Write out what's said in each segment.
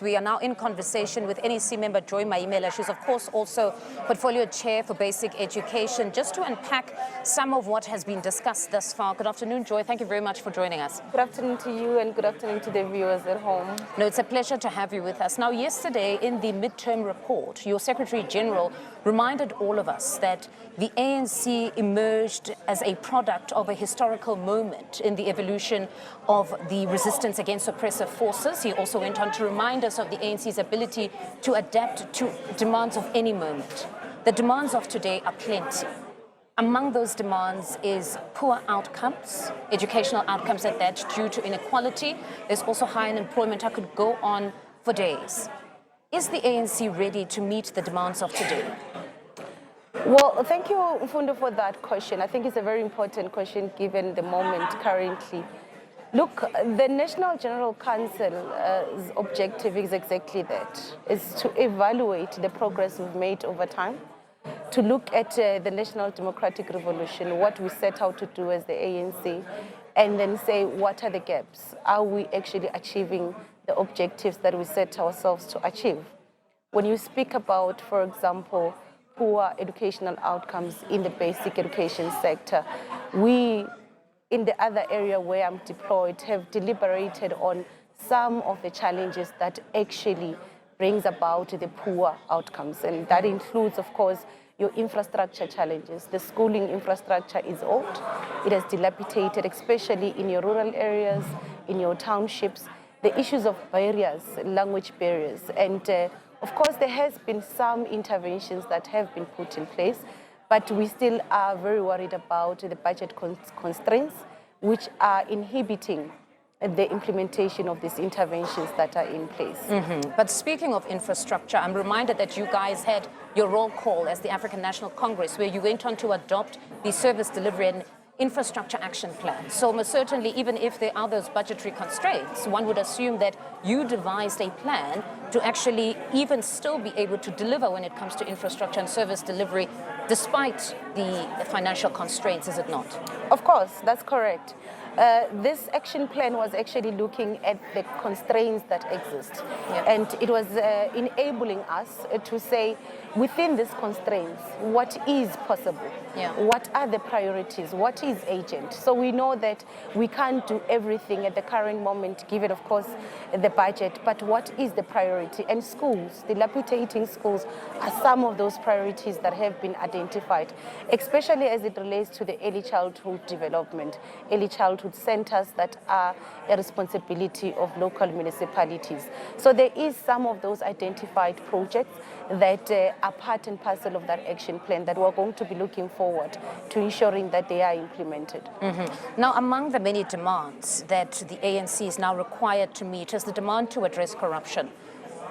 We are now in conversation with NEC member Joy Maimela. She's, of course, also portfolio chair for basic education, just to unpack some of what has been discussed thus far. Good afternoon, Joy. Thank you very much for joining us. Good afternoon to you and good afternoon to the viewers at home. No, it's a pleasure to have you with us. Now, yesterday in the midterm report, your Secretary General reminded all of us that the ANC emerged as a product of a historical moment in the evolution of the resistance against oppressive forces. He also went on to remind us of the ANC's ability to adapt to demands of any moment. The demands of today are plenty. Among those demands is poor outcomes, educational outcomes at that, due to inequality. There's also high unemployment. I could go on for days. Is the ANC ready to meet the demands of today? Well, thank you, Mfundo, for that question. I think it's a very important question given the moment currently. Look, the National General Council's objective is exactly that, is to evaluate the progress we've made over time, to look at the National Democratic Revolution, what we set out to do as the ANC, and then say, what are the gaps? Are we actually achieving the objectives that we set ourselves to achieve? When you speak about, for example, poor educational outcomes in the basic education sector, we, in the other area where I'm deployed, have deliberated on some of the challenges that actually brings about the poor outcomes. And that includes, of course, your infrastructure challenges. The schooling infrastructure is old. It has dilapidated, especially in your rural areas, in your townships. The issues of barriers, language barriers. And of course, there has been some interventions that have been put in place, but we still are very worried about the budget constraints, which are inhibiting the implementation of these interventions that are in place. But speaking of infrastructure, I'm reminded that you guys had your roll call as the African National Congress, where you went on to adopt the Service Delivery and Infrastructure Action Plan. So most certainly, even if there are those budgetary constraints, one would assume that you devised a plan to actually even still be able to deliver when it comes to infrastructure and service delivery, despite the financial constraints, is it not? Of course, that's correct. This action plan was actually looking at the constraints that exist. Yeah. And it was enabling us to say, within these constraints, what is possible? Yeah. What are the priorities? What is urgent? So we know that we can't do everything at the current moment, given, of course, the budget, but what is the priority? And schools, dilapidating schools, are some of those priorities that have been identified, especially as it relates to the early childhood development, early childhood centers that are a responsibility of local municipalities. So there is some of those identified projects that are part and parcel of that action plan that we're going to be looking forward to ensuring that they are implemented. Now, among the many demands that the ANC is now required to meet is the demand to address corruption.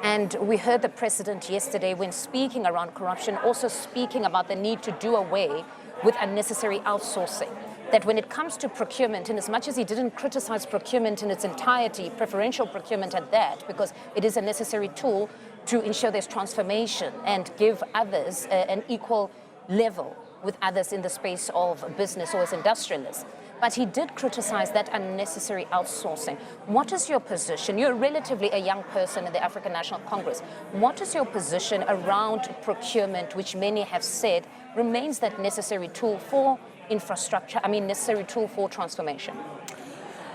And we heard the president yesterday, when speaking around corruption, also speaking about the need to do away with unnecessary outsourcing. That when it comes to procurement, in as much as he didn't criticize procurement in its entirety, preferential procurement at that, because it is a necessary tool to ensure there's transformation and give others an equal level with others in the space of business or as industrialists. But he did criticize that unnecessary outsourcing. What is your position? You're relatively a young person in the African National Congress. What is your position around procurement, which many have said remains that necessary tool for infrastructure, necessary tool for transformation?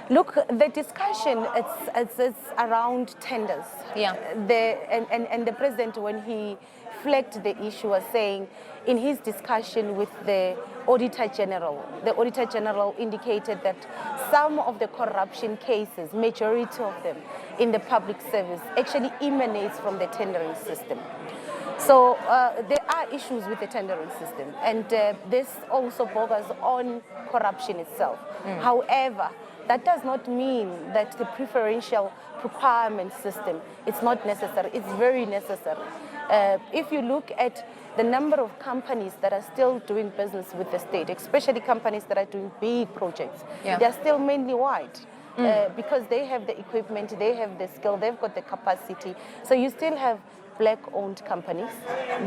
Look, the discussion, it's around tenders. Yeah. And the president, when he flagged the issue, was saying in his discussion with the Auditor General indicated that some of the corruption cases, majority of them in the public service, actually emanates from the tendering system. So there are issues with the tendering system, and this also borders on corruption itself. However, that does not mean that the preferential procurement system is not necessary. It's very necessary. If you look at the number of companies that are still doing business with the state, especially companies that are doing big projects, they're still mainly white. Because they have the equipment, they have the skill, they've got the capacity. So you still have Black-owned companies,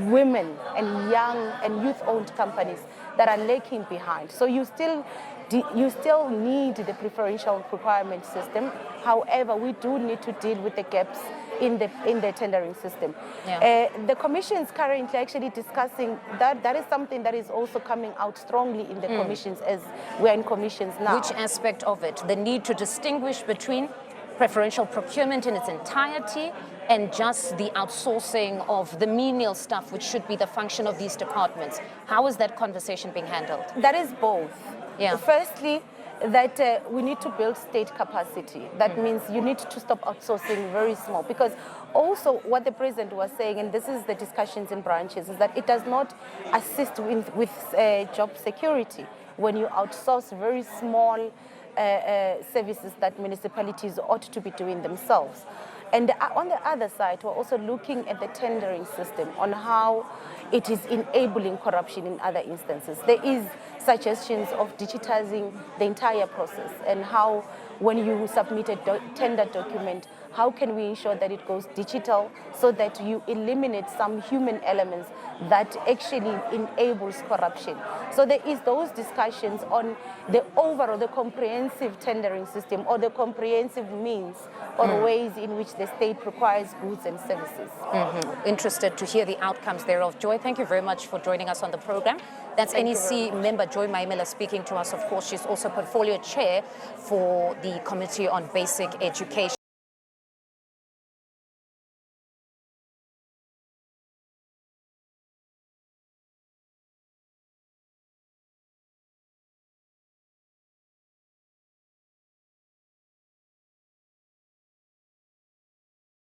women and young and youth-owned companies that are lagging behind. So you still need the preferential procurement system. However, we do need to deal with the gaps in the tendering system. The commission is currently actually discussing that. That is something that is also coming out strongly in the commissions as we're in commissions now. Which aspect of it? The need to distinguish between preferential procurement in its entirety and just the outsourcing of the menial stuff, which should be the function of these departments. How is that conversation being handled? That is both. Yeah. Firstly, that we need to build state capacity. That means you need to stop outsourcing very small, because also what the president was saying, and this is the discussions in branches, is that it does not assist with job security when you outsource very small services that municipalities ought to be doing themselves. And on the other side, we're also looking at the tendering system on how it is enabling corruption in other instances. There is suggestions of digitizing the entire process, and how when you submit a tender document, how can we ensure that it goes digital so that you eliminate some human elements that actually enables corruption. So there is those discussions on the overall, the comprehensive tendering system, or the comprehensive means or ways in which the state requires goods and services. Interested to hear the outcomes thereof. Joy, thank you very much for joining us on the program. That's NEC member Joy Maimela speaking to us. Of course, she's also portfolio chair for the Committee on Basic Education.